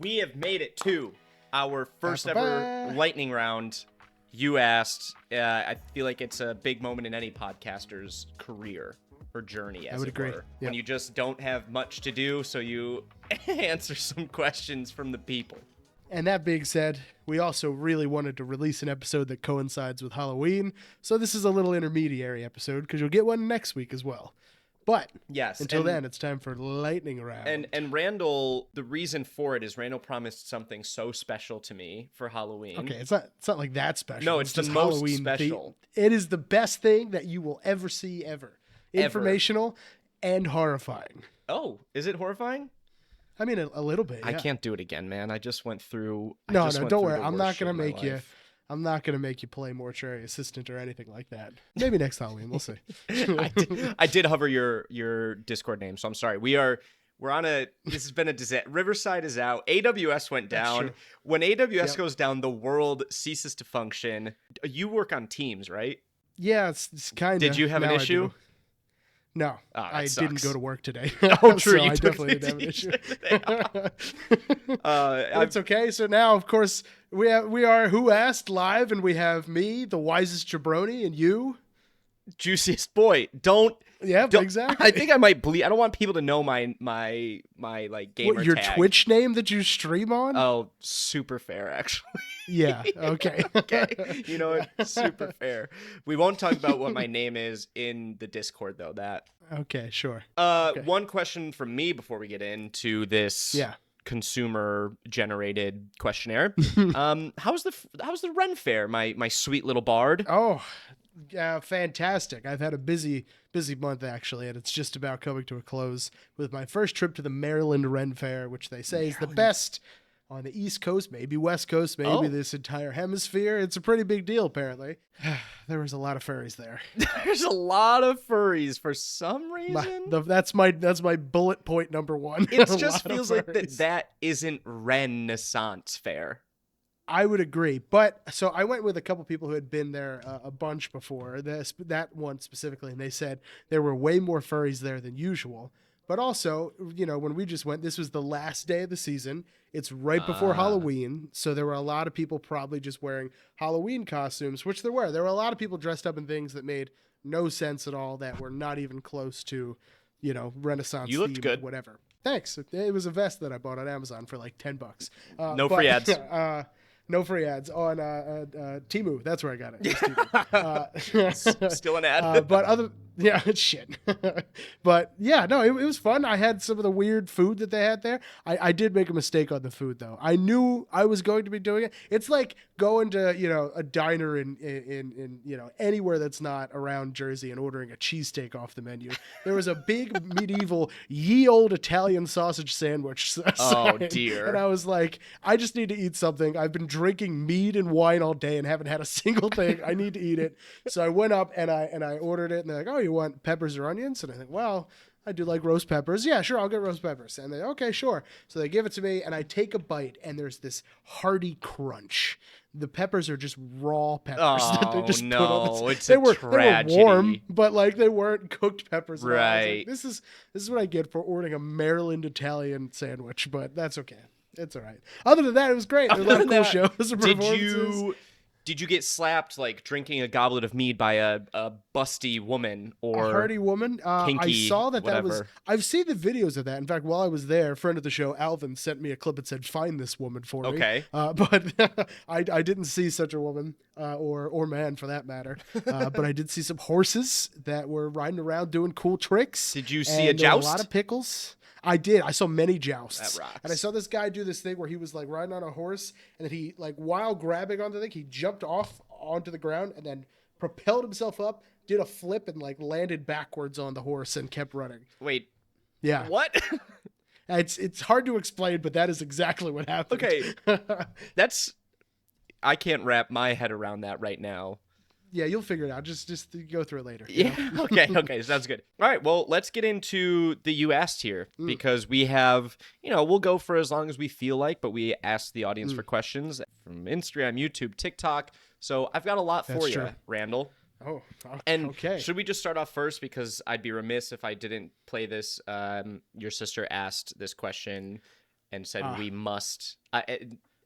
We have made it to our first ever lightning round. You asked. I feel like it's a big moment in any podcaster's career or journey, as I would it agree. were. Yep. When you just don't have much to do, so you answer some questions from the people. And that being said, we also really wanted to release an episode that coincides with Halloween, so this is a little intermediary episode because you'll get one next week as well. But yes, until then, it's time for lightning round. And Randall, the reason for it is Randall promised something so special to me for Halloween. Okay, it's not like that special. No, it's the just most Halloween special. It is the best thing that you will ever see ever. Informational and horrifying. Oh, is it horrifying? I mean, a little bit. I yeah. can't do it again, man. I just went through. No, don't worry. I'm not gonna make you. I'm not gonna make you play mortuary assistant or anything like that. Maybe next Halloween, we'll see. I did hover your Discord name, so I'm sorry. We're on a. This has been a disaster. Riverside is out. AWS went down. When AWS goes down, the world ceases to function. You work on Teams, right? Yeah, it's kind of. Did you have an issue? No, oh, I didn't go to work today. Oh, true. So You I took definitely didn't have an issue. It's I've okay. So now, of course, we are Who Asked live, and we have me, the wisest jabroni, and you, juiciest boy. Don't. Exactly. I think I might bleed. I don't want people to know my like gamer What, your tag. Twitch name that you stream on? Oh, super fair, actually. Yeah. Okay. Okay. You know what? Super fair. We won't talk about what my name is in the Discord, though. That. Okay. Sure. Okay. One question from me before we get into this. Yeah. Consumer generated questionnaire. How's the Ren Fair, my sweet little bard? Oh, yeah, fantastic. I've had a busy month actually, and it's just about coming to a close with my first trip to the Maryland Ren Fair, which they say is the best on the East Coast, maybe West Coast, maybe this entire hemisphere. It's a pretty big deal, apparently. There was a lot of furries there. There's a lot of furries for some reason. That's my bullet point number one. It just feels like that isn't Renaissance Fair. I would agree, but so I went with a couple people who had been there a bunch before that one specifically, and they said there were way more furries there than usual. But also, you know, when we just went, this was the last day of the season. It's right before Halloween, so there were a lot of people probably just wearing Halloween costumes, which there were. There were a lot of people dressed up in things that made no sense at all, that were not even close to, you know, Renaissance. You looked good. Whatever. Thanks. It was a vest that I bought on Amazon for like $10. Free ads. No free ads on Temu. That's where I got it. Still an ad. Shit. But yeah, no, it was fun. I had some of the weird food that they had there. I did make a mistake on the food though. I knew I was going to be doing it. It's like going to, you know, a diner in you know, anywhere that's not around Jersey and ordering a cheesesteak off the menu. There was a big medieval ye old Italian sausage sandwich. Oh dear. And I was like, I just need to eat something. I've been drinking mead and wine all day and haven't had a single thing. I need to eat it. So I went up and I ordered it, and they're like, oh, you want peppers or onions? And I think, well, I do like roast peppers. Yeah, sure, I'll get roast peppers. And they, okay, sure. So they give it to me, and I take a bite, and there's this hearty crunch. The peppers are just raw peppers that they just put on this. They were warm, but like they weren't cooked peppers. Right. Like, this is what I get for ordering a Maryland Italian sandwich, but that's okay. It's all right. Other than that, it was great. There were a lot of cool shows and performances. Did you get slapped like drinking a goblet of mead by a busty woman or a hardy woman? kinky, I saw that whatever. That was. I've seen the videos of that. In fact, while I was there, a friend of the show, Alvin, sent me a clip and said, "Find this woman for me." Okay. But I didn't see such a woman or man for that matter. But I did see some horses that were riding around doing cool tricks. Did you see a joust? A lot of pickles. I did. I saw many jousts. That rocks. And I saw this guy do this thing where he was like riding on a horse, and then he, like, while grabbing onto the thing, he jumped off onto the ground and then propelled himself up, did a flip, and like landed backwards on the horse and kept running. Wait. Yeah. What? It's hard to explain, but that is exactly what happened. Okay. I can't wrap my head around that right now. Yeah, you'll figure it out. Just go through it later. Yeah. Okay. Sounds good. All right. Well, let's get into the You Asked here because we have, you know, we'll go for as long as we feel like, but we ask the audience for questions from Instagram, YouTube, TikTok. So I've got a lot for you, Randall. Oh, and okay. Should we just start off first because I'd be remiss if I didn't play this. Your sister asked this question and said we must.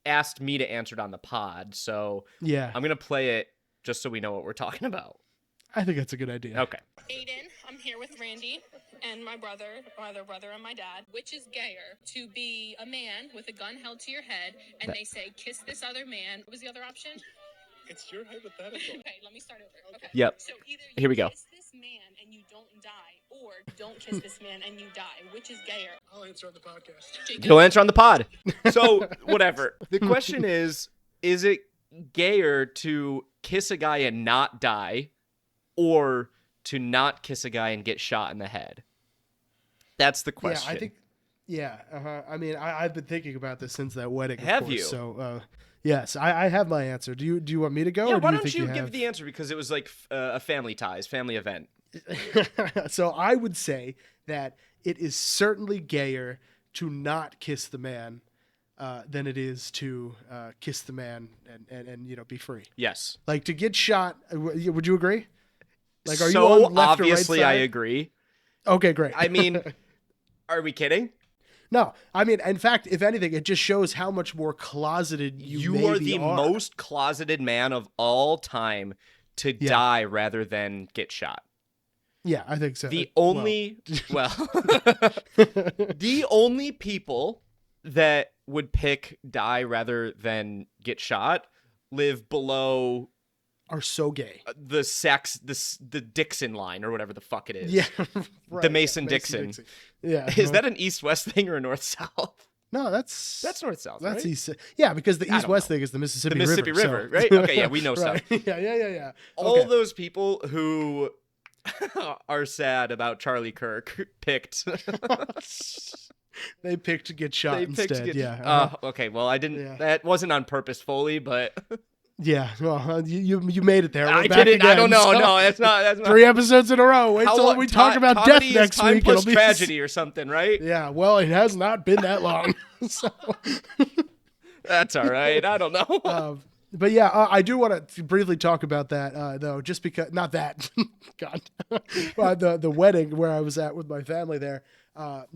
Asked me to answer it on the pod, so Yeah. I'm gonna play it just so we know what we're talking about. I think that's a good idea. Okay. Aiden, I'm here with Randy and my brother, my other brother and my dad. Which is gayer, to be a man with a gun held to your head and they say, kiss this other man? What was the other option? It's your hypothetical. Okay, let me start over. Okay. Yep. So either you Here we go. kiss this man and you don't die, or don't kiss this man and you die. Which is gayer? I'll answer on the podcast. He'll answer on the pod. So, whatever. The question is it gayer to kiss a guy and not die, or to not kiss a guy and get shot in the head? That's the question. Yeah, I think. Yeah, I mean, I've been thinking about this since that wedding. Have of course, you? So, yes, I have my answer. Do you want me to go? Yeah, or why do don't you give have... the answer? Because it was like a family event. So I would say that it is certainly gayer to not kiss the man than it is to kiss the man and be free. Yes. Like to get shot. Would you agree? Like, are so you on left obviously or right I side? agree. Okay, great. I mean, are we kidding? No, I mean, in fact, if anything, it just shows how much more closeted you are the most closeted man of all time to die rather than get shot. Yeah, I think so. The only the only people that would pick die rather than get shot live below are so gay. the Dixon line or whatever the fuck it is. Yeah, right, the Mason-Dixon. Yeah, Is that an east-west thing or a north-south? No, that's north-south. That's right? east. Yeah, because the I don't east-west know. thing is the Mississippi The Mississippi River, so. right? Okay, yeah, we know right. stuff. Yeah. All Okay. those people who are sad about Charlie Kirk picked. They picked to get shot instead. Okay. Well, I didn't. Yeah. That wasn't on purpose fully, but Yeah. Well, you made it there. We're I back didn't. I again, don't know. so- No, that's not. 3 episodes in a row. Wait till we talk about death comedy next is time week. plus It'll be tragedy or something, right? Yeah. Well, it has not been that long. So. That's all right. I don't know. But yeah, I do want to briefly talk about that though, just because not that, God, the wedding where I was at with my family there,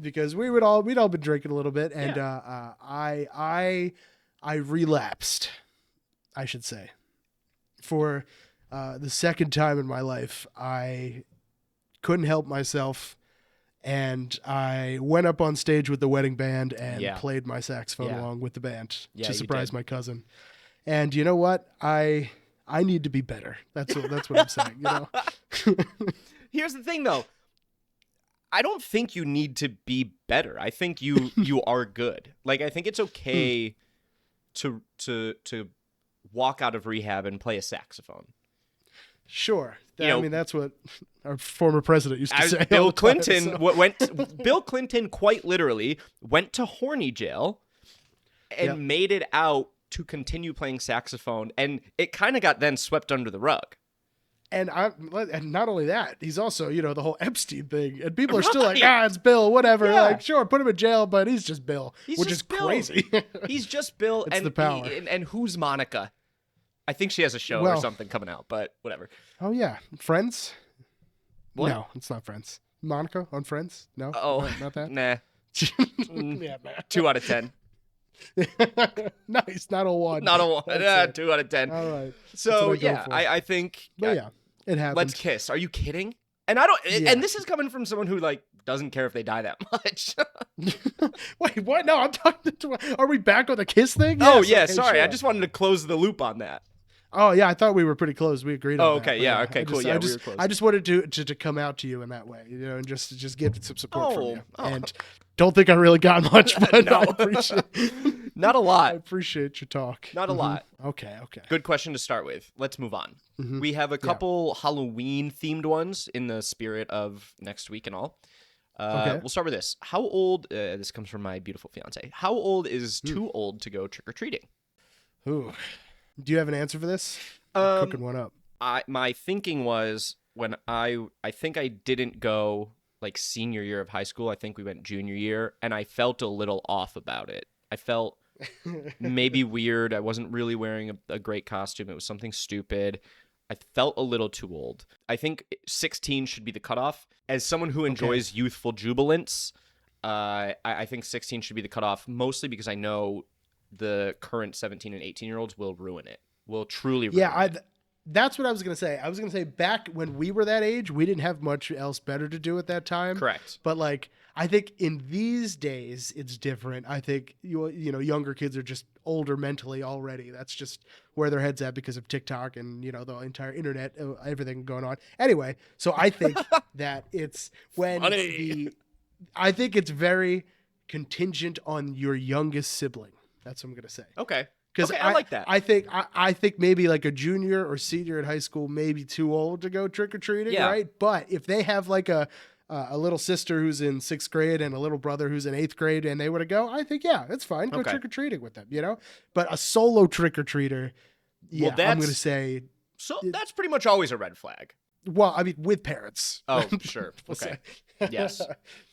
because we'd all been drinking a little bit, and I relapsed, I should say, for the second time in my life. I couldn't help myself. And I went up on stage with the wedding band and played my saxophone along with the band to surprise my cousin. And you know what? I need to be better. That's what I'm saying. You know. Here's the thing, though. I don't think you need to be better. I think you are good. Like, I think it's okay to walk out of rehab and play a saxophone. Sure. You know, I mean, that's what our former president used to say. Bill Clinton Bill Clinton quite literally went to horny jail and made it out to continue playing saxophone, and it kind of got then swept under the rug. And not only that, he's also, the whole Epstein thing, and people are still like, it's Bill, whatever. Yeah. Like, sure, put him in jail, but he's just Bill, which is Bill. crazy. He's just Bill, It's and the power. And who's Monica? I think she has a show or something coming out, but whatever. Oh yeah, Friends. What? No, it's not Friends. Monica on Friends? No, Oh, not that. Nah. Yeah, man. 2 out of 10. Nice, not a 1. Not a 1. That's it. 2 out of 10. All right. So That's what I go yeah, for. I think. But yeah, it happens. Let's kiss. Are you kidding? And I don't. Yeah. And this is coming from someone who doesn't care if they die that much. Wait, what? No, I'm talking to. Are we back on the kiss thing? Oh Yes, yeah, okay, sorry. sure. I just wanted to close the loop on that. Oh yeah, I thought we were pretty close. We agreed on Oh, that. okay, but yeah, okay, cool. Yeah, we were close. I just wanted to come out to you in that way, and just get some support from you. Oh. And don't think I really got much, but No. I appreciate. Not a I lot. appreciate your talk. Not a lot. Okay. Good question to start with. Let's move on. Mhm. We have a couple Halloween themed ones in the spirit of next week and all. Okay. We'll start with this. How old? This comes from my beautiful fiance. How old is too old to go trick or treating? Ooh. Do you have an answer for this? I'm cooking one up. My thinking was when I think I didn't go senior year of high school. I think we went junior year, and I felt a little off about it. I felt maybe weird. I wasn't really wearing a great costume. It was something stupid. I felt a little too old. I think 16 should be the cutoff. As someone who enjoys youthful jubilance, I think 16 should be the cutoff, mostly because I know the current 17 and 18-year-olds will ruin it. Will truly ruin it. That's what I was going to say. I was going to say back when we were that age, we didn't have much else better to do at that time. Correct. But like, I think in these days it's different. I think younger kids are just older mentally already. That's just where their heads at because of TikTok and the entire internet, everything going on. Anyway, so I think that it's when I think it's very contingent on your youngest sibling. That's what I'm going to say. Okay. Because I like that. I think maybe like a junior or senior in high school may be too old to go trick or treating, right? But if they have like a little sister who's in 6th grade and a little brother who's in 8th grade, and they want to go, I think it's fine. Go trick or treating with them, But a solo trick or treater, I'm going to say. So that's pretty much always a red flag. Well, I mean, with parents. Oh, sure. Okay. Yes.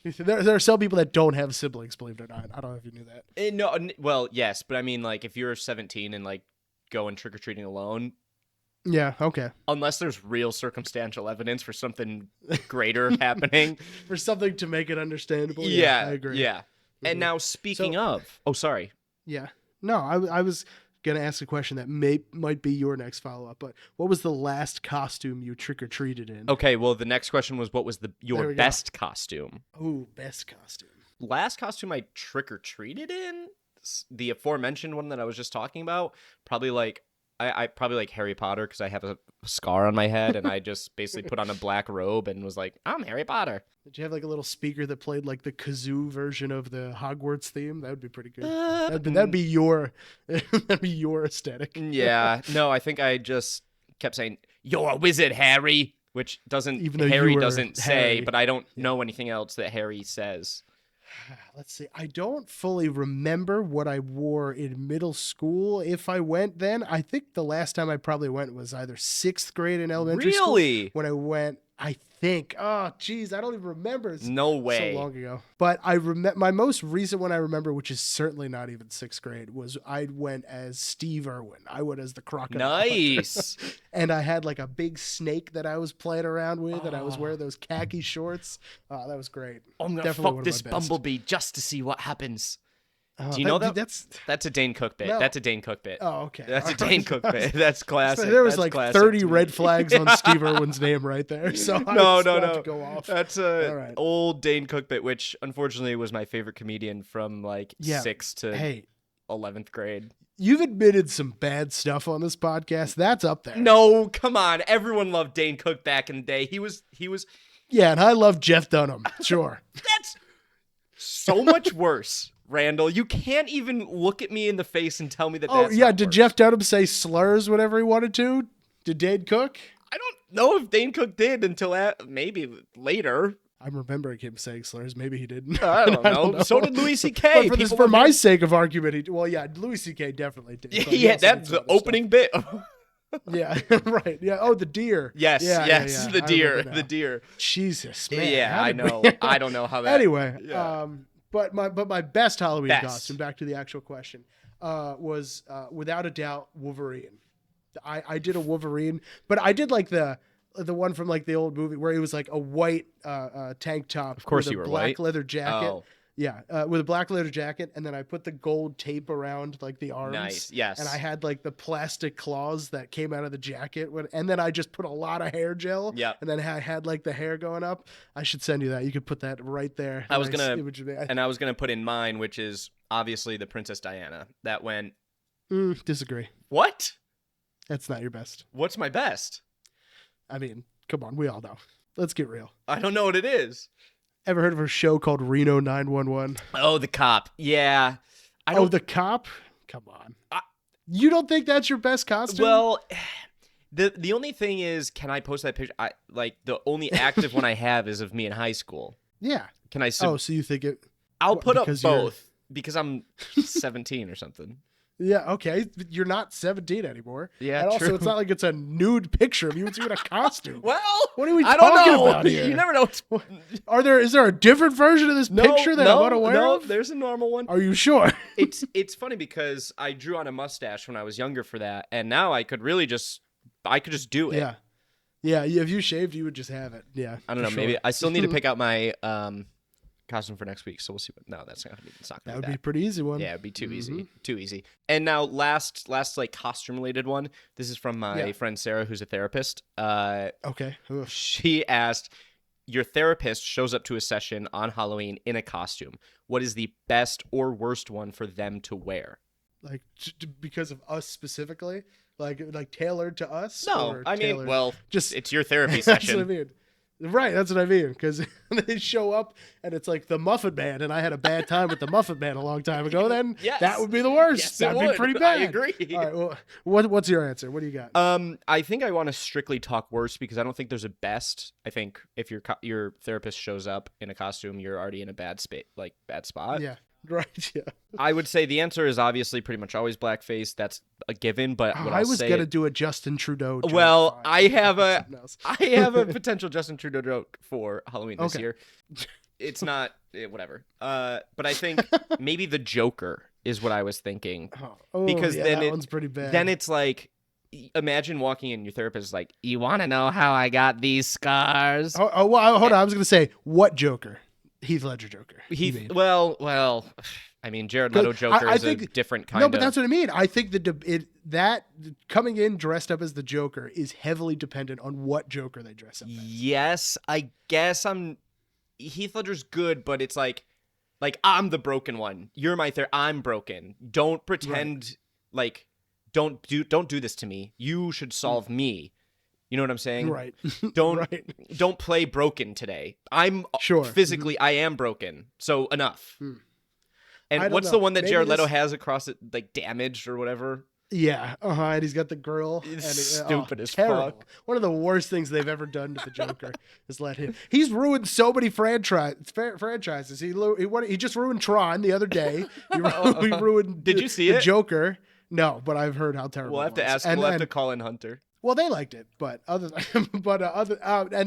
There are some people that don't have siblings, believe it or not. I don't know if you knew that. No, well, yes, but I mean, like, if you're 17 and like going trick or treating alone. Yeah. Okay. Unless there's real circumstantial evidence for something greater happening, for something to make it understandable. Yeah, I agree. Yeah. Mm-hmm. And now, speaking of, sorry. Yeah. No, I was gonna ask a question that might be your next follow-up, but what was the last costume you trick-or-treated in? Okay, well, the next question was, what was your best costume? Oh, best costume. Last costume I trick-or-treated in? The aforementioned one that I was just talking about? Probably like, I probably like Harry Potter because I have a scar on my head, and I just basically put on a black robe and was like, I'm Harry Potter. Did you have like a little speaker that played like the kazoo version of the Hogwarts theme? That would be pretty good. That'd be your aesthetic. Yeah. No, I think I just kept saying, "You're a wizard, Harry," which Harry doesn't say, but I don't know anything else that Harry says. Let's see. I don't fully remember what I wore in middle school. If I went then, I think the last time I probably went was either 6th grade in elementary school. Really? When I went, I think. Oh, geez, I don't even remember. It's no way. So long ago. But I remember my most recent one I remember, which is certainly not even 6th grade, was I went as Steve Irwin. I went as the crocodile. Nice. And I had like a big snake that I was playing around with, and I was wearing those khaki shorts. Oh, that was great. I'm gonna fuck this bumblebee just to see what happens. Do you know that? That's a Dane Cook bit. No. That's a Dane Cook bit. Oh, okay. That's a Dane Cook bit. That's classic. There was like 30 red flags on Steve Irwin's name right there. So no. To go off. That's a old Dane Cook bit, which unfortunately was my favorite comedian from like 6th to 11th grade. You've admitted some bad stuff on this podcast. That's up there. No, come on. Everyone loved Dane Cook back in the day. He was. Yeah, and I love Jeff Dunham. Sure. That's so much worse. Randall, you can't even look at me in the face and tell me that that's not did worse. Jeff Dunham say slurs whenever he wanted to? Did Dane Cook? I don't know if Dane Cook did until maybe later. I'm remembering him saying slurs. Maybe he didn't. I don't know. So did Louis C.K. But for my sake of argument, Louis C.K. definitely did. Yeah, that's the opening bit. Yeah, right. Yeah. Oh, the deer. Yes, the deer. The deer. Jesus, man. Yeah, I know. I don't know how that. Anyway, But my best Halloween costume, back to the actual question, was without a doubt Wolverine. I did a Wolverine, but I did like the one from like the old movie where it was like a white tank top, of course, with a black leather jacket. Oh. Yeah, with a black leather jacket, and then I put the gold tape around like the arms. Nice, yes. And I had like the plastic claws that came out of the jacket, and then I just put a lot of hair gel. Yeah. And then I had like the hair going up. I should send you that. You could put that right there. I was gonna put in mine, which is obviously the Princess Diana. That went. Disagree. What? That's not your best. What's my best? I mean, come on, we all know. Let's get real. I don't know what it is. Ever heard of a show called Reno 911? Oh, the cop. Yeah. The cop? Come on. You don't think that's your best costume? Well, the only thing is, can I post that picture? The only active one I have is of me in high school. Yeah. Can I? So you think it? I'll put up both because I'm 17 or something. Yeah, okay. You're not 17 anymore. Yeah, and also, true. it's not like it's a nude picture of you. It's even a costume. Well, what are we talking about here? You never know. Is there a different version of this picture that I'm unaware of? No, there's a normal one. Are you sure? It's funny because I drew on a mustache when I was younger for that, and now I could just do it. Yeah. Yeah, if you shaved, you would just have it. Yeah. I don't know. Maybe I still need to pick out my costume for next week, so we'll see. No, that's not gonna be. It's not gonna That would be be a pretty easy one. Yeah, it'd be too easy. Too easy. And now last like costume related one. This is from my friend Sarah, who's a therapist. Okay. Ugh. She asked, your therapist shows up to a session on Halloween in a costume. What is the best or worst one for them to wear? Like because of us specifically, like tailored to us. No, or I mean, tailored- well, just it's your therapy That's what I session. mean. Right, that's what I mean. Because they show up and it's like the Muffin Man, and I had a bad time with the Muffin Man a long time ago. Then Yes. that would be the worst. Yes, it That'd be would. pretty I bad. agree. All right, well, what's your answer? What do you got? I think I want to strictly talk worst because I don't think there's a best. I think if your therapist shows up in a costume, you're already in a bad spot. Yeah, right. Yeah. I would say the answer is obviously pretty much always blackface. That's a given. But what I I'll was say, gonna do a Justin Trudeau joke. well, Fine. I have Something else. I have a potential Justin Trudeau joke for Halloween this Okay. year. It's not whatever. But I think maybe the Joker is what I was thinking. Oh, because yeah, then that one's pretty bad. Then it's like, imagine walking in, your therapist is like, you want to know how I got these scars? well, hold on. I was gonna say what Joker? Heath Ledger Joker. you mean. Well, I mean, Jared Leto Joker I is think- a different kind No, of. but that's what I mean. I think that coming in dressed up as the Joker is heavily dependent on what Joker they dress up as. Yes, I guess Heath Ledger's good, but it's like I'm the broken one. You're my I'm broken. Don't pretend like don't do this to me. You should solve me. You know what I'm saying? Right. Don't Right. don't play broken today. I'm Sure. physically I am broken. So enough. I And don't what's know. the one that Maybe Jared Leto this- has across it, like damaged or whatever? Yeah. And he's got the girl. It's and stupid as terrible. fuck. One of the worst things they've ever done to the Joker is let him. He's ruined so many franchises. He just ruined Tron the other day. He ruined. Did you see the it? Joker? No, but I've heard how terrible. We'll have it to was. ask. And, We'll have and- to call in Hunter. Well, they liked it, but and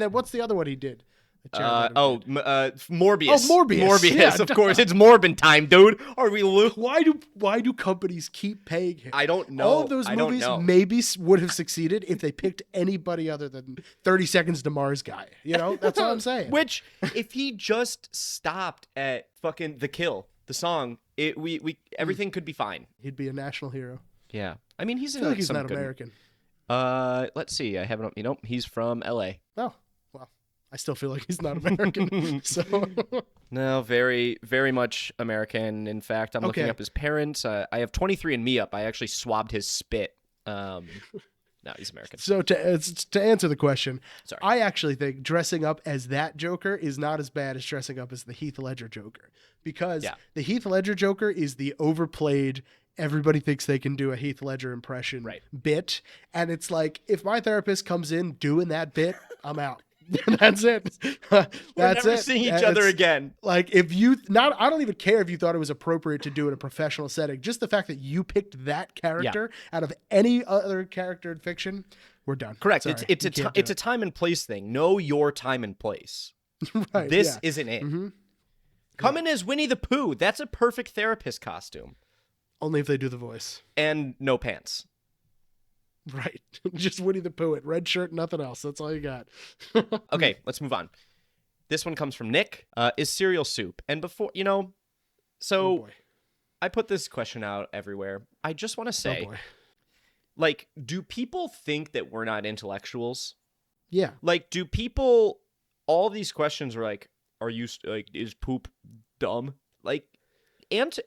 then what's the other one he did? that Jared Leto did? Morbius. Oh, Morbius. Morbius, Yeah, of course. It's Morbin time, dude. Are we? Why do companies keep paying him? I don't know. All of those I don't movies know. maybe would have succeeded if they picked anybody other than 30 Seconds to Mars guy. You know, that's all I'm saying. Which, if he just stopped at fucking The Kill, the song, everything could be fine. He'd be a national hero. Yeah. I mean, he's I in feel like he's some not good. American. Let's see. I haven't. He's from L.A. Oh, well, I still feel like he's not American. So No, very, very much American. In fact, I'm looking Okay. up his parents. I have 23andMe up. I actually swabbed his spit. No, he's American. So to answer the question, Sorry. I actually think dressing up as that Joker is not as bad as dressing up as the Heath Ledger Joker, because Yeah. the Heath Ledger Joker is the overplayed. Everybody thinks they can do a Heath Ledger impression bit, and it's like if my therapist comes in doing that bit, I'm out. That's it. We're That's never it. seeing each And other it's- again. Like I don't even care if you thought it was appropriate to do in a professional setting. Just the fact that you picked that character out of any other character in fiction, we're done. Correct. Sorry, it's you can't do a time and place thing. Know your time and place. it. Right, This yeah. isn't it. Mhm. Come in as Winnie the Pooh. That's a perfect therapist costume. Only if they do the voice. And no pants. Right. Just Winnie the Pooh, red shirt, nothing else. That's all you got. Okay, let's move on. This one comes from Nick. Is cereal soup? And before, so Oh boy. I put this question out everywhere. I just want to say, Oh boy. like, do people think that we're not intellectuals? Yeah. Like, do people, all these questions are like, is poop dumb? Like, and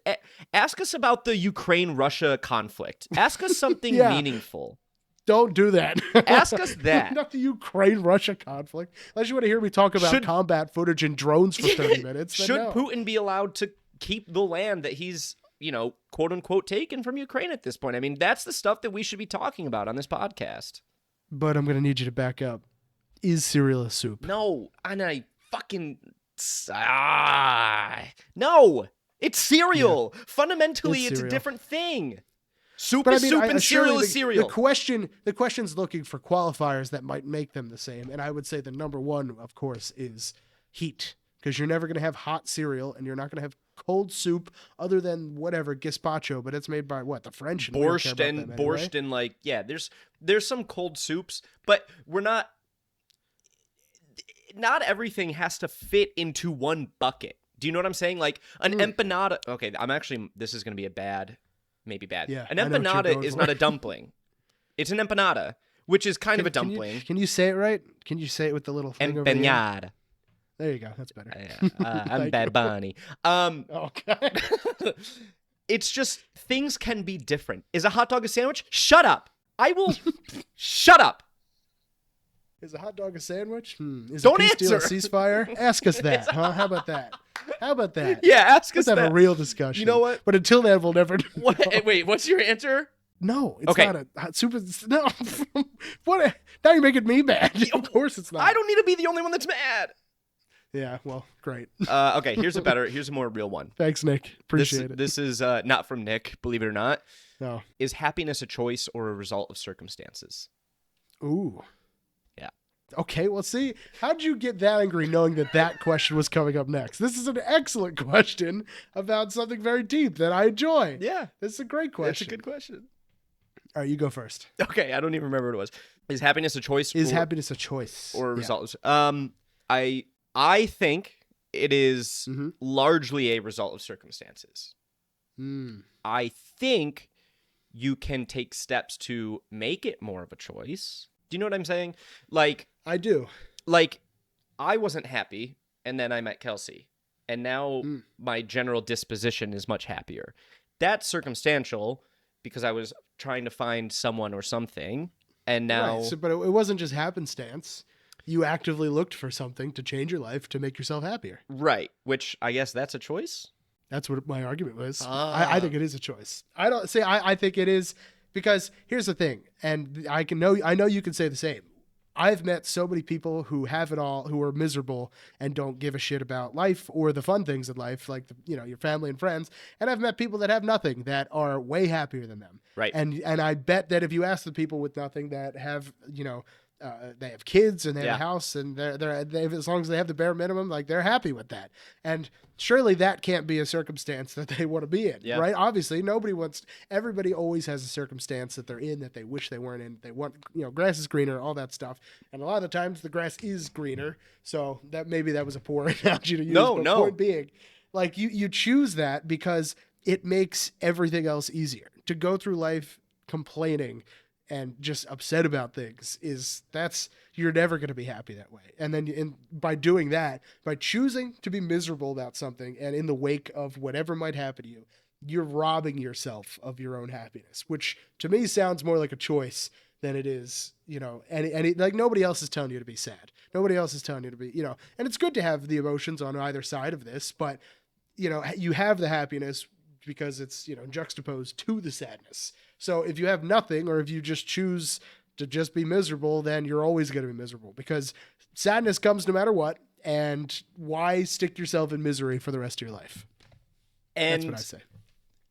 ask us about the Ukraine-Russia conflict. Ask us something Yeah. meaningful. Don't do that. Ask us that. Not the Ukraine-Russia conflict. Unless you want to hear me talk about Should- combat footage and drones for 30 minutes. then Should no. Putin be allowed to keep the land that he's, quote unquote, taken from Ukraine at this point? I mean, that's the stuff that we should be talking about on this podcast. But I'm going to need you to back up. Is cereal a soup? No, and I fucking no, it's cereal. Fundamentally, It's it's a cereal. different thing. Soup But is soup, and cereal surely is cereal. The question's looking for qualifiers that might make them the same. And I would say the number one, of course, is heat. Because you're never going to have hot cereal, and you're not going to have cold soup other than whatever, gazpacho, but it's made by what? The French? And we don't care Borscht about and them anyway. borscht and there's some cold soups, but we're not everything has to fit into one bucket. Do you know what I'm saying? Like an empanada. Okay, this is going to be maybe bad. Yeah, An I know what you're empanada going is for. not a dumpling. It's an empanada, which is kind of a dumpling. Can you say it right? Can you say it with the little thing over the end? Empanada. There you go. That's better. I'm Thank Bad you. Bunny. Okay. It's just things can be different. Is a hot dog a sandwich? Shut up. I will. Shut up. Is a hot dog a sandwich? Is Don't a peace deal a answer. ceasefire? Ask us that, huh? How about that? How about that? Yeah, ask us Let's have that. a real discussion. You know what? But until then, we'll never. Wait, what's your answer? No, it's Okay. not a hot super. No, what? Now you're making me mad. Of course, it's not. I don't need to be the only one that's mad. Yeah. Well, great. Okay, here's a more real one. Thanks, Nick. Appreciate it. This is not from Nick, believe it or not. No. Is happiness a choice or a result of circumstances? Ooh. Yeah. Okay, well, see, how'd you get that angry knowing that question was coming up next? This is an excellent question about something very deep that I enjoy. Yeah. This is a great question. That's a good question. All right, you go first. Okay, I don't even remember what it was. Is happiness a choice Is happiness a choice? or a Yeah. result? I think it is largely a result of circumstances. I think you can take steps to make it more of a choice. Do you know what I'm saying? Like, I do. Like, I wasn't happy, and then I met Kelsey, and now my general disposition is much happier. That's circumstantial because I was trying to find someone or something, and now... Right, but it wasn't just happenstance. You actively looked for something to change your life to make yourself happier. Which I guess that's a choice? That's what my argument was. Ah. I think it is a choice. I think it is because here's the thing, and I know you can say the same. I've met so many people who have it all, who are miserable and don't give a shit about life or the fun things in life, like your family and friends. And I've met people that have nothing that are way happier than them. Right. And I bet that if you ask the people with nothing that have they have kids and they have a house and they as long as they have the bare minimum, like they're happy with that. And surely that can't be a circumstance that they want to be in, right? Obviously, everybody always has a circumstance that they're in that they wish they weren't in. They want, grass is greener, all that stuff. And a lot of the times the grass is greener. So that was a poor analogy to use. No. Point being, like you choose that because it makes everything else easier. To go through life complaining and just upset about things you're never going to be happy that way. And then by doing that, by choosing to be miserable about something and in the wake of whatever might happen to you, you're robbing yourself of your own happiness, which to me sounds more like a choice than it is, like nobody else is telling you to be sad. Nobody else is telling you to be, and it's good to have the emotions on either side of this, but you have the happiness because it's, juxtaposed to the sadness. So if you have nothing, or if you just choose to just be miserable, then you're always going to be miserable because sadness comes no matter what. And why stick yourself in misery for the rest of your life? And that's what I say.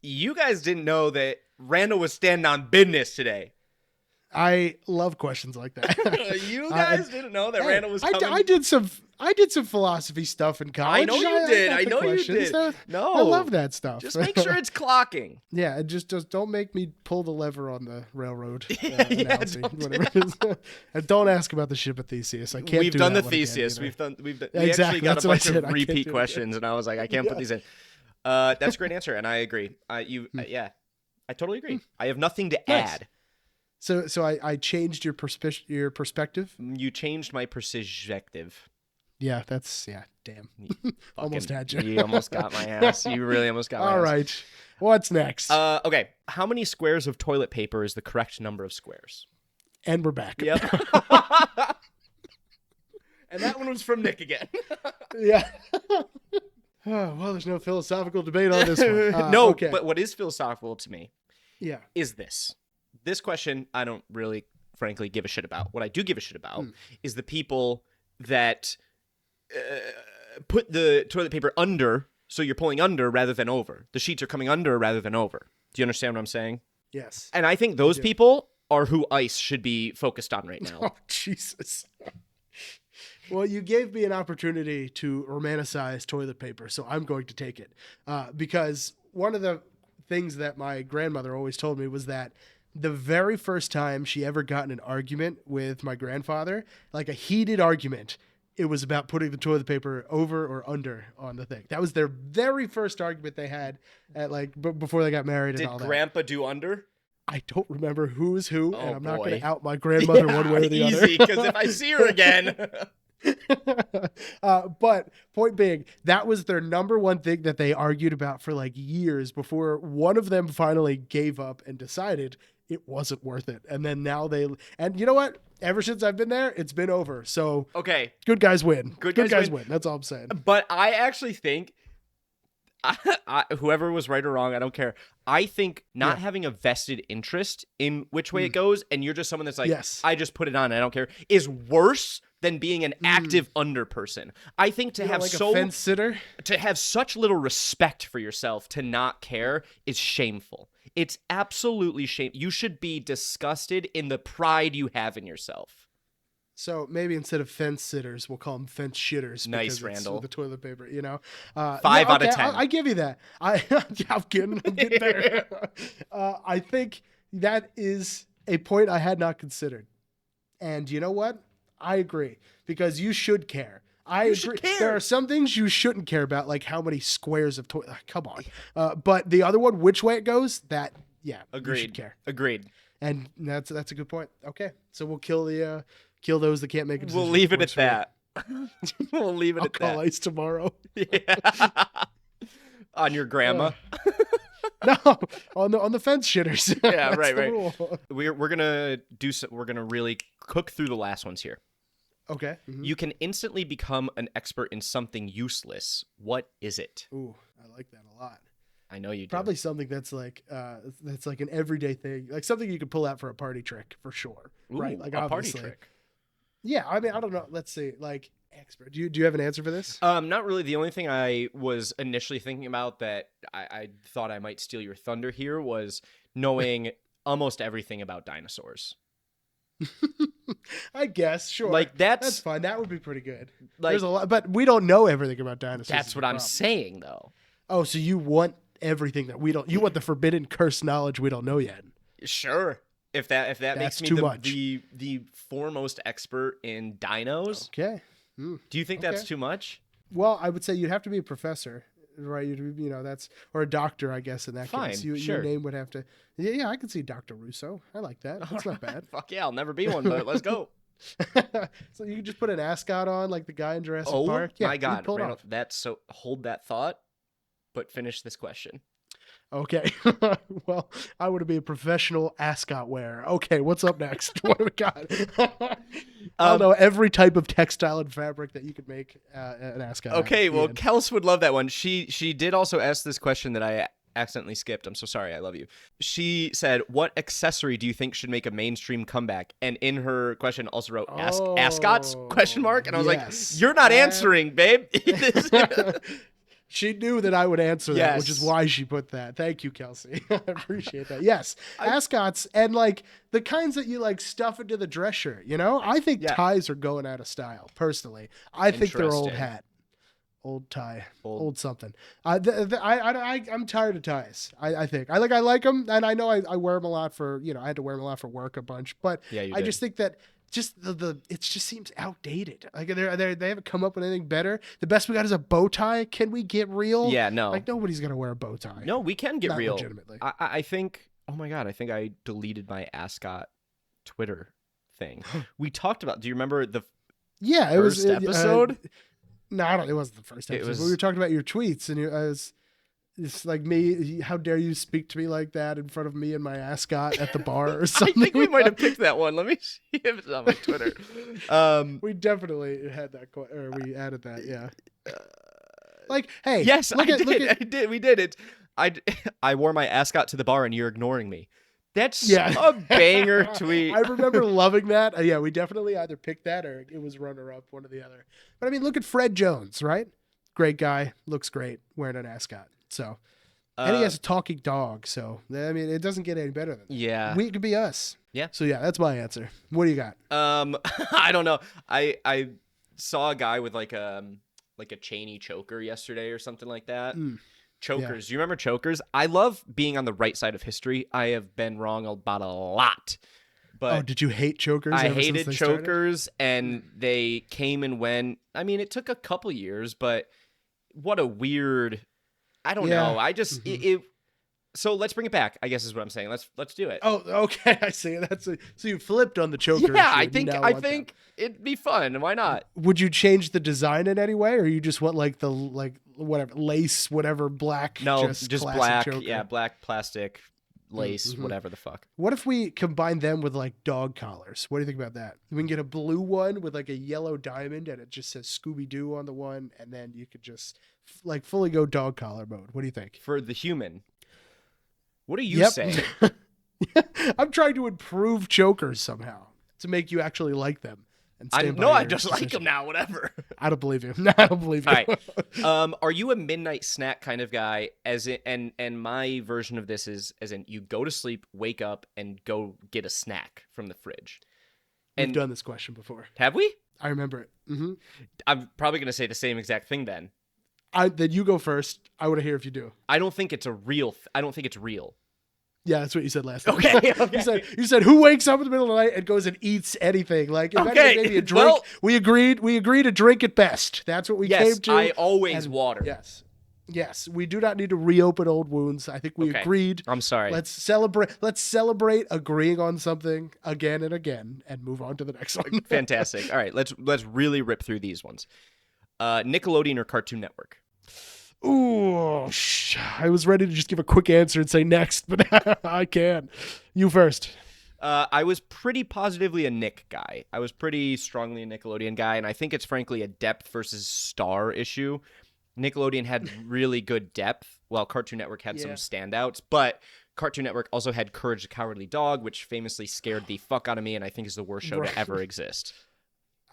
You guys didn't know that Randall was standing on business today. I love questions like that. You guys didn't know that Randall was coming. I did some philosophy stuff in college. I know you did. got I the know you questions. did. No. I love that stuff. Just make sure it's clocking. Yeah, and just don't make me pull the lever on the railroad. Yeah, analogy, don't whatever it is. And don't ask about the ship of Theseus. I can't. We've do done that the one again Theseus. either. We Exactly, actually got that's a what I bunch said. of I can't repeat do it questions, and I was like, I can't put these in. That's a great answer, and I agree. Yeah, I totally agree. I have nothing to Nice. add. So I changed your perspective. You changed my perspective. Yeah, damn. Almost had you. You almost got my ass. You really almost got my ass. All right. What's next? Okay. How many squares of toilet paper is the correct number of squares? And we're back. Yep. And that one was from Nick again. Yeah. Oh, well, there's no philosophical debate on this one. No, okay. but what is philosophical to me Yeah. is this. This question I don't really, frankly, give a shit about. What I do give a shit about is the people that put the toilet paper under, so you're pulling under rather than over. The sheets are coming under rather than over. Do you understand what I'm saying? Yes. And I think those people are who ICE should be focused on right now. Oh, Jesus. Well, you gave me an opportunity to romanticize toilet paper, so I'm going to take it. Because one of the things that my grandmother always told me was that the very first time she ever got in an argument with my grandfather, like a heated argument, it was about putting the toilet paper over or under on the thing. That was their very first argument they had at before they got married and all that. Did Grandpa do under? I don't remember who is who, and I'm not going boy. to out my grandmother one way or the Easy, because if I see her again. But point being, that was their number one thing that they argued about for like years before one of them finally gave up and decided it wasn't worth it. And then now and you know what? Ever since I've been there, it's been over. So Okay. good guys win. Good guys win. win. That's all I'm saying. But I actually think whoever was right or wrong, I don't care. I think not having a vested interest in which way it goes, and you're just someone that's like, Yes. I just put it on, I don't care, is worse than being an active under person. I think to have like a fence sitter. to have such little respect for yourself to not care is shameful. It's absolutely shameful. You should be disgusted in the pride you have in yourself. So maybe instead of fence sitters, we'll call them fence shitters. Nice, because Randall. it's the toilet paper, you know. 5 out of 10. I give you that. I'm getting better. I think that is a point I had not considered. And you know what? I agree, because you should care. I agree. There are some things you shouldn't care about, like how many squares of toilet. Come on. But the other one, which way it goes, that Agreed. you should care. Agreed. And that's a good point. Okay, so we'll kill those that can't make a decision. We'll leave it at that. We'll leave it I'll at call that. Ice tomorrow. Yeah. On your grandma. No, on the fence shitters. Yeah, That's right. the rule. We're gonna we're gonna really cook through the last ones here. Okay. Mhm. You can instantly become an expert in something useless. What is it? Ooh, I like that a lot. I know you do. Probably something that's like an everyday thing, like something you could pull out for a party trick for sure. Ooh, right? Like a obviously. party trick. Yeah, I mean, I don't know. Let's see, like expert. Do you have an answer for this? Not really. The only thing I was initially thinking about that I thought I might steal your thunder here was knowing almost everything about dinosaurs. I guess, sure. Like that's fine. That would be pretty good. Like, There's a lot, but we don't know everything about dinosaurs. that's what I'm saying, though. Oh, so you want everything that we don't? You want the forbidden, cursed knowledge we don't know yet? Sure. If that makes me too much. the foremost expert in dinos, Okay. do you think that's Okay. too much? Well, I would say you'd have to be a professor, right? That's or a doctor, I guess. In that Fine, case, sure. your name would have to. Yeah, I could see Dr. Russo. I like that. That's not bad. Fuck yeah, I'll never be one, but let's go. So you could just put an ascot on, like the guy in Jurassic Oh Park. Yeah, my you god, pull it Randall, off. that's so. Hold that thought, but finish this question. Okay. Well, I want to be a professional ascot wearer. Okay, what's up next? What do we got? I don't know every type of textile and fabric that you could make an ascot. Okay, at. well, Ian. Kels would love that one. She did also ask this question that I accidentally skipped. I'm so sorry. I love you. She said, "What accessory do you think should make a mainstream comeback?" And in her question also wrote ascots ? And I was yes. like, "You're not answering, babe." She knew that I would answer that, Yes. which is why she put that. Thank you, Kelsey. I appreciate that. Yes, ascots and like the kinds that you like stuff into the dress shirt. You know, I think ties are going out of style. Personally, I think they're old Interesting. hat, old tie, old something. I'm tired of ties. I think I like them, and I know I wear them a lot for I had to wear them a lot for work a bunch, but Yeah, you I did. just think that. Just it just seems outdated. Like they haven't come up with anything better. The best we got is a bow tie. Can we get real? Yeah, no. Like nobody's gonna wear a bow tie. No, we can get Not real. legitimately. I think. Oh my god, I think I deleted my ascot Twitter thing. We talked about. Do you remember the Yeah, it first was episode? No, I don't. It wasn't the first episode. was- We were talking about your tweets, and it's like me. How dare you speak to me like that in front of me and my ascot at the bar or I something? think we might have picked that one. Let me see if it's on my Twitter. We definitely had that, or we added that. Yeah. Like, hey, Yes, look I at, did. look at, I did. We did it. I wore my ascot to the bar, and you're ignoring me. That's Yeah. a banger tweet. I remember loving that. Yeah, we definitely either picked that or it was runner up, one or the other. But I mean, look at Fred Jones, right? Great guy, looks great, wearing an ascot. So, and he has a talking dog. So, I mean, it doesn't get any better than that. Yeah. We could be us. Yeah. So yeah, that's my answer. What do you got? I don't know. I saw a guy with like a chainy choker yesterday or something like that. Chokers. Do you remember chokers? I love being on the right side of history. I have been wrong about a lot. But did you hate chokers? I ever since hated they started? chokers, and they came and went. I mean, it took a couple years, but what a weird. I don't Yeah. know. I just it. So let's bring it back, I guess is what I'm saying. Let's do it. Oh, okay. I see. So you flipped on the choker. yeah, issue, I and you think now I want them. think it'd be fun. Why not? Would you change the design in any way, or you just want like the whatever lace, whatever black? No, just just classic black. choker? Yeah, black plastic lace, Mhm. whatever the fuck. What if we combine them with like dog collars? What do you think about that? We can get a blue one with like a yellow diamond, and it just says Scooby Doo on the one, and then you could just like fully go dog collar mode. What do you think? For the human. What are you Yep. saying? I'm trying to improve chokers somehow to make you actually like them. And stand by I your just like decision. them now. Whatever. I don't believe you. I don't believe you. All right. Are you a midnight snack kind of guy? And my version of this is as in you go to sleep, wake up, and go get a snack from the fridge. We've And done this question before. have we? I remember it. Mm-hmm. I'm probably gonna say the same exact thing then. Then you go first. I want to hear if you do. I don't think it's a real. I don't think it's real. Yeah, that's what you said last time. Okay, okay. You said who wakes up in the middle of the night and goes and eats anything? Like, if Okay, anything, maybe a drink. well- we agreed to drink it best. That's what we came Yes, to. I always and- water. Yes. We do not need to reopen old wounds. I think we Okay. agreed. I'm sorry. Let's celebrate agreeing on something again and again and move on to the next one. Fantastic. All right, let's really rip through these ones. Nickelodeon or Cartoon Network? Ooh, I was ready to just give a quick answer and say next, but I can. You first. I was pretty positively a Nick guy. I was pretty strongly a Nickelodeon guy, and I think it's frankly a depth versus star issue. Nickelodeon had really good depth, while Cartoon Network had some Yeah. standouts, but Cartoon Network also had Courage the Cowardly Dog, which famously scared the fuck out of me, and I think is the worst show Right. to ever exist.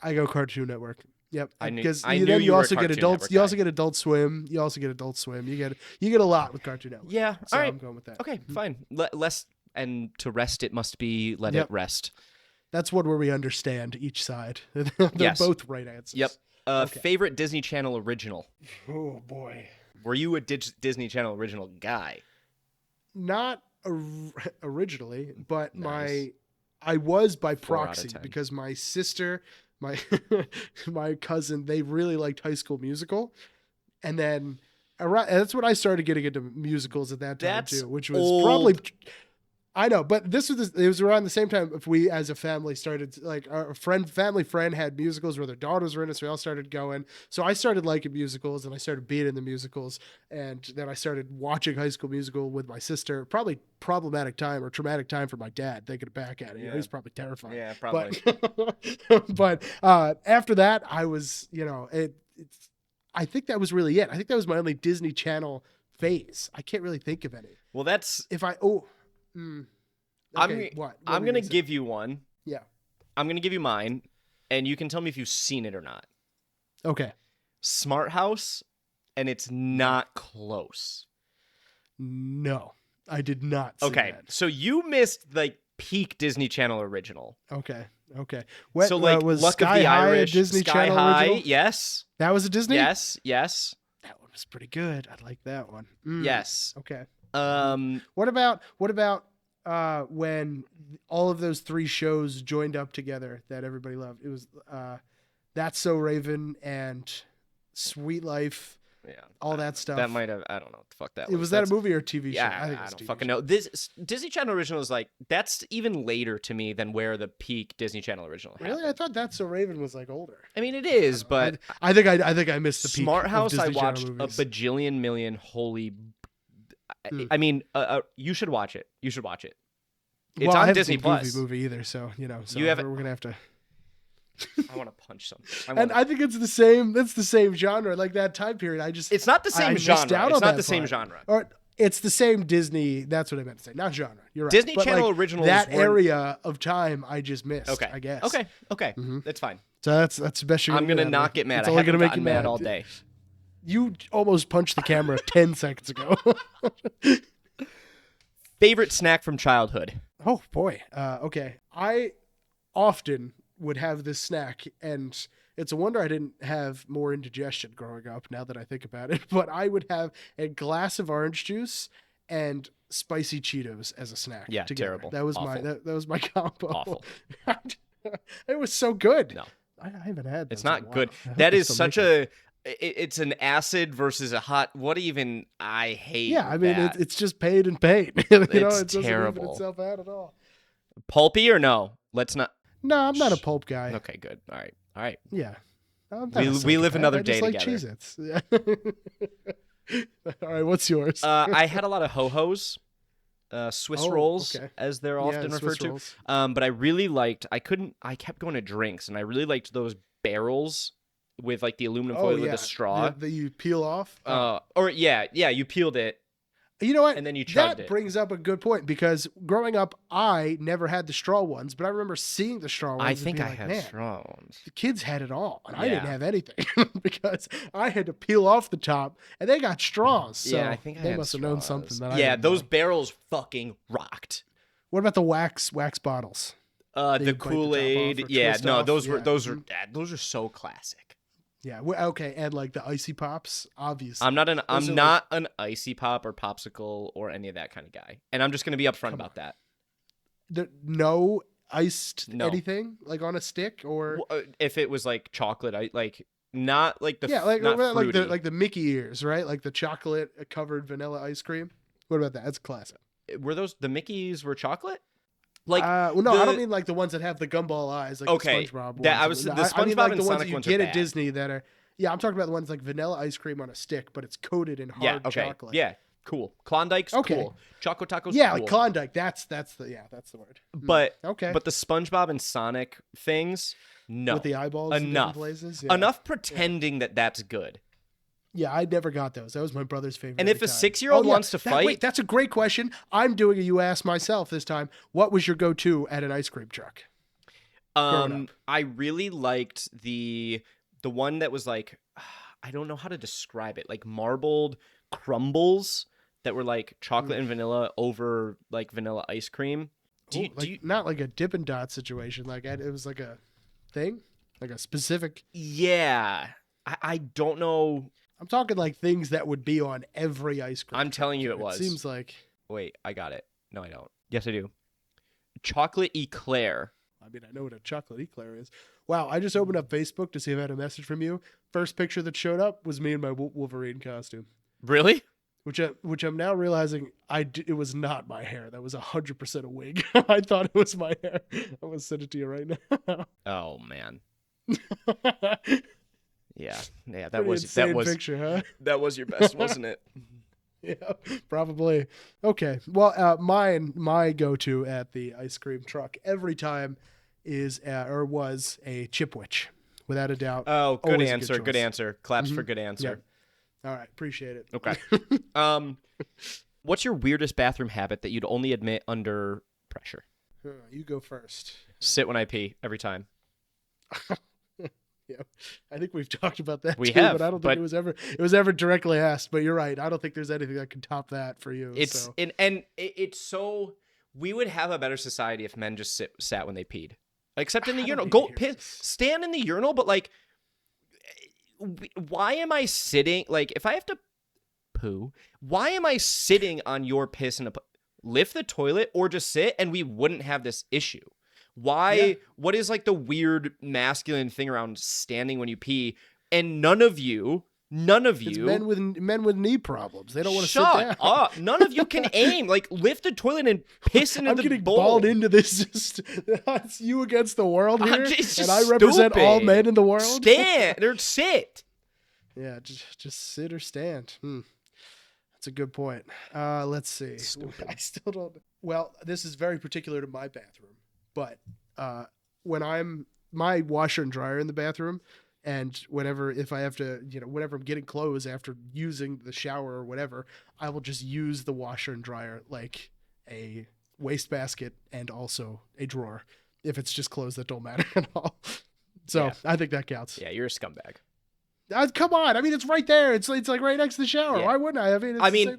I go Cartoon Network. Yep. I knew Because you then you were a also get Cartoon adults. Network You also guy. get Adult Swim. You get a lot with Cartoon Network. Yeah, So all right. I'm going with that. Okay, fine. Less and to rest it must be let Yep. it rest. That's one where we understand each side. They're Yes. both right answers. Yep. Okay. Favorite Disney Channel original? Oh boy. Were you a Disney Channel original guy? Not originally, but Nice. I was by 4 out of proxy 10. because my sister, my my cousin, they really liked High School Musical, and then that's when I started getting into musicals at that time That's too, which was old. probably. I know, but it was around the same time if we as a family started, like our family friend had musicals where their daughters were in it, so we all started going. So I started liking musicals and I started being in the musicals, and then I started watching High School Musical with my sister. Probably traumatic time for my dad, thinking back at it. Yeah. He was probably terrified. Yeah, probably. But after that, I was, I think that was really it. I think that was my only Disney Channel phase. I can't really think of any. Well, that's. Okay, what I'm were gonna you say? give you one. Yeah. I'm gonna give you mine, and you can tell me if you've seen it or not. Okay. Smart House, and it's not close. No, I did not. See Okay, that. so you missed like peak Disney Channel original. Okay. So like was Luck Sky of the High a Irish, Disney Sky Channel High, original? yes, That was a Disney. yes. That one was pretty good. I like that one. Yes. Okay. Um, What about when all of those three shows joined up together that everybody loved? It was That's So Raven and Sweet Life, yeah, all that stuff. that might have. I don't know what the fuck that It was that a That's- movie or a TV show? Yeah, think it I was a don't TV fucking show. know. This Disney Channel original is like that's even later to me than where the peak Disney Channel original happened. Really, I thought That's So Raven was like older. I mean, it is, but I think I missed the peak. Smart of House, I Disney Channel watched a movies. bajillion million. Holy, I mean, you should watch it. You should watch it. It's Well, I on haven't Disney seen Plus. movie either, so so You haven't- we're gonna have to. I want to punch something. And I think it's the same. That's the same genre, like that time period. it's not the I same missed genre. out It's on not that the same part. genre. Or it's the same Disney. That's what I meant to say. Not genre. You're right. Disney But, Channel like, originals That weren't- area of time I just missed. Okay. I guess. Okay. Mhm. That's fine. So that's the best you're I'm gonna get out of not me. get mad. It's I only haven't gonna make gotten you mad all day. You almost punched the camera 10 seconds ago. Favorite snack from childhood? Oh boy. Okay. I often would have this snack, and it's a wonder I didn't have more indigestion growing up. Now that I think about it, but I would have a glass of orange juice and spicy Cheetos as a snack. Yeah, together. terrible. That was Awful. that was my combo. Awful. It was so good. No. I haven't had. It's those in a not while. good. I hope That they is still such make it. it's an acid versus a hot. What even? I hate. Yeah, I mean that. it's just pain and pain. You know, It's it doesn't terrible. even itself out at all. Pulpy or no? Let's not. No, I'm not a pulp guy. Okay, good. All right. Yeah. I'm not We- a we live psychopath. another I just day like together. Cheez-Its. Yeah. All right, what's yours? I had a lot of ho-hos, Swiss Oh, rolls, okay. as they're Yeah, often Swiss referred to. rolls. But I really liked. I kept going to drinks, and I really liked those barrels with like the aluminum Oh, foil yeah. with the straw. That you peel off. Or yeah, you peeled it. You know what? and then you chugged that it. brings up a good point because growing up, I never had the straw ones, but I remember seeing the straw ones. I and think being I like, had man, straw ones. the kids had it all, and I didn't Yeah. have anything because I had to peel off the top, and they got straws. So Yeah, I think I they had must have known straws. something that I Yeah, didn't those know. barrels fucking rocked. What about the wax bottles? The you bite the top off Kool-Aid. or Yeah, twist no, off, those were yeah. those are so classic. Yeah, okay, and like the icy pops, obviously. I'm not are not an icy pop or popsicle or any of that kind of guy. And I'm just gonna be upfront about that. No iced No. anything like on a stick or If it was like chocolate, not like the yeah, like not what about, fruity. like the Mickey ears, right? Like the chocolate covered vanilla ice cream. What about that? That's classic. Were those the Mickeys were chocolate? Like well, no, I don't the- mean like the ones that have the gumball eyes, like Okay, the SpongeBob. that- ones. I was- the I mean SpongeBob like and the ones Sonic that you ones are get at bad. Disney that are. Yeah, I'm talking about the ones like vanilla ice cream on a stick, but it's coated in hard yeah, okay, chocolate. yeah, cool. Klondike's Okay. cool. Choco Taco's yeah, cool. like Klondike. That's the word. But okay, but the SpongeBob and Sonic things, no. with the eyeballs in different Enough. places. Yeah. Enough pretending that that's good. Yeah, I never got those. That was my brother's favorite. And if every a time. 6-year-old yeah, wants to fight- wait, that's a great question. I'm doing a you ask myself this time. What was your go-to at an ice cream truck? Growing up. I really liked the one that was like I don't know how to describe it, like marbled crumbles that were like chocolate and vanilla over like vanilla ice cream. Ooh, not like a Dippin' Dot situation. Like it was like a thing, like a specific. Yeah, I don't know. I'm talking like things that would be on every ice cream. I'm telling you, it was. Seems like. Wait, I got it. No, I don't. Yes, I do. Chocolate eclair. I mean, I know what a chocolate eclair is. Wow, I just opened up Facebook to see if I had a message from you. First picture that showed up was me in my Wolverine costume, Really? which I'm now realizing it was not my hair. That was 100% a wig. I thought it was my hair. I'm gonna send it to you right now. Oh man. Yeah, that Pretty was insane picture, huh? that was your best, wasn't it? Yeah, probably. Okay. Well, my go-to at the ice cream truck every time is or was a Chipwich, without a doubt. Oh, good Always a answer. Good choice. answer. Claps for good answer. All right, appreciate it. Okay. What's your weirdest bathroom habit that you'd only admit under pressure? You go first. Sit when I pee every time. Yeah, I think we've talked about that. We too, have, but I don't but- think it was ever directly asked. But you're right. I don't think there's anything that can top that for you. It's so. it's so we would have a better society if men just sat when they peed, except in the I don't urinal. need to Go hear piss, this. stand in the urinal, but like, why am I sitting? Like, if I have to poo, why am I sitting on your piss in a? Lift the toilet or just sit, and we wouldn't have this issue. Why? Yeah. What is like the weird masculine thing around standing when you pee? And none of you. It's men with knee problems. They don't want to sit down. Shut up! None of you can aim. Like lift the toilet and piss into I'm the getting bowl. balled into this. It's you against the world here, It's just and I represent all stupid. men in the world. Stand or sit. Yeah, just sit or stand. That's a good point. Let's see. Stupid. I still don't. Well, this is very particular to my bathroom, but when my washer and dryer in the bathroom, and if I have to, whenever I'm getting clothes after using the shower or whatever, I will just use the washer and dryer like a wastebasket and also a drawer if it's just clothes that don't matter at all. So Yeah. I think that counts. Yeah, you're a scumbag. Come on, I mean it's right there. It's like right next to the shower. Yeah. Why wouldn't I? I mean,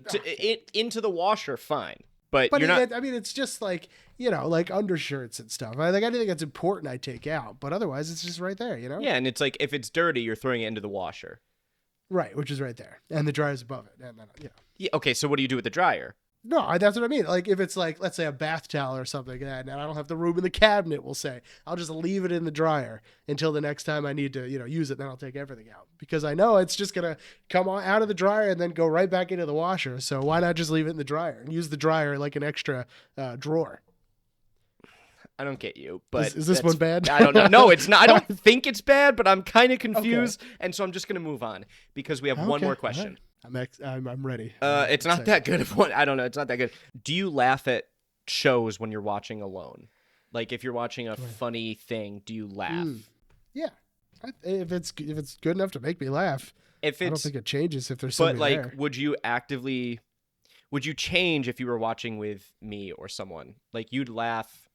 Into the washer, fine, but but you're not. I mean, it's just like like undershirts and stuff. I think anything that's important I take out, but otherwise it's just right there. Yeah, and it's like if it's dirty, you're throwing it into the washer. Right, which is right there, and the dryer's above it, and then Yeah. Okay, so what do you do with the dryer? No, that's what I mean. Like if it's like, let's say a bath towel or something, and I don't have the room in the cabinet, we'll say, I'll just leave it in the dryer until the next time I need to, use it. Then I'll take everything out because I know it's just going to come out of the dryer and then go right back into the washer. So why not just leave it in the dryer and use the dryer like an extra drawer? I don't get you, but is this one bad? I don't know. No, it's not. I don't think it's bad, but I'm kind of confused, and so I'm just gonna move on because we have one more question. Right. I'm ready. It's not that good of one. I don't know. It's not that good. Do you laugh at shows when you're watching alone? Like if you're watching a funny thing, do you laugh? Yeah, if it's good enough to make me laugh. I don't think it changes if there's somebody there. But like, would you change if you were watching with me or someone? Like you'd laugh.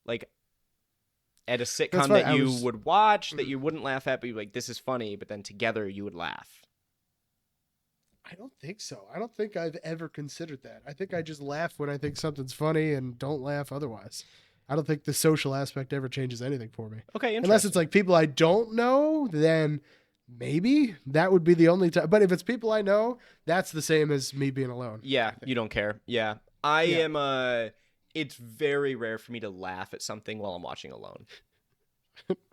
Like at a sitcom that you would watch that you wouldn't laugh at, but you're like, this is funny, but then together you would laugh. I don't think so. I don't think I've ever considered that. I think I just laugh when I think something's funny and don't laugh otherwise. I don't think the social aspect ever changes anything for me. Okay, unless it's like people I don't know, then maybe that would be the only time. But if it's people I know, that's the same as me being alone. Yeah, you don't care. Yeah. I am it's very rare for me to laugh at something while I'm watching alone.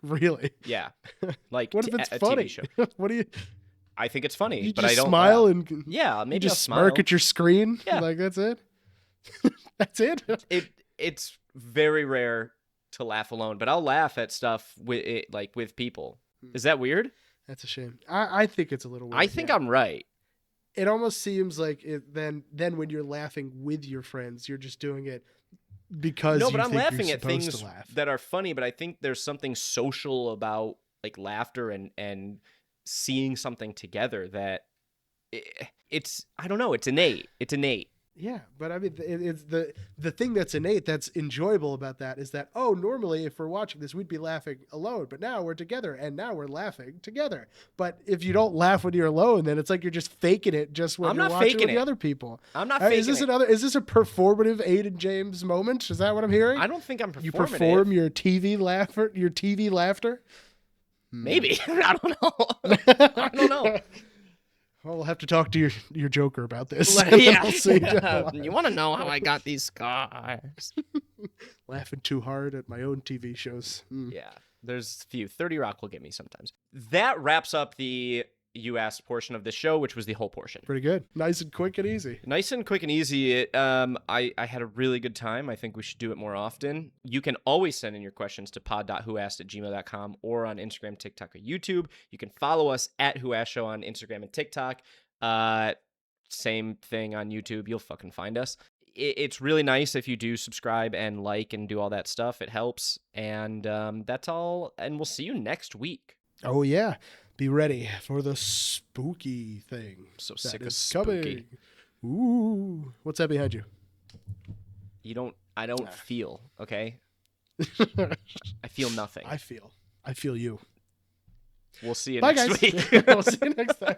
Really? Yeah. Like what if it's a funny? TV show. What do you? I think it's funny, You but just I don't smile laugh. and yeah, maybe you just I'll smirk smile. at your screen. Yeah. Like that's it. That's it. It's very rare to laugh alone, but I'll laugh at stuff with people. Is that weird? That's a shame. I think it's a little weird. I think I'm right. It almost seems like then when you're laughing with your friends, you're just doing it because No, you but I'm think you're laughing at supposed things to laugh. that are funny, but I think there's something social about like laughter and seeing something together that it's I don't know, it's innate. It's innate. Yeah, but I mean, it's the thing that's innate, that's enjoyable about that is that, normally if we're watching this, we'd be laughing alone, but now we're together, and now we're laughing together. But if you don't laugh when you're alone, then it's like you're just faking it just when you're watching with the other people. I'm not faking Is this a performative Aiden James moment? Is that what I'm hearing? I don't think I'm performative. You perform your TV laughter? Maybe. I don't know. I don't know. Well, we'll have to talk to your Joker about this. Yeah. We'll see. You want to know how I got these scars? Laughing too hard at my own TV shows. Yeah, there's a few. 30 Rock will get me sometimes. That wraps up the You Asked portion of the show, which was the whole portion. Pretty good. Nice and quick and easy. Nice and quick and easy. I had a really good time. I think we should do it more often. You can always send in your questions to pod.whoasked@gmail.com or on Instagram, TikTok, or YouTube. You can follow us at Who Asked Show on Instagram and TikTok. Same thing on YouTube. You'll fucking find us. It's really nice if you do subscribe and like and do all that stuff. It helps. And that's all. And we'll see you next week. Oh, yeah. Be ready for the spooky thing. So sick of is spooky. Coming. Ooh. What's that behind you? I don't feel, okay? I feel nothing. I feel you. We'll see you Bye, next guys. week. We'll see you next time.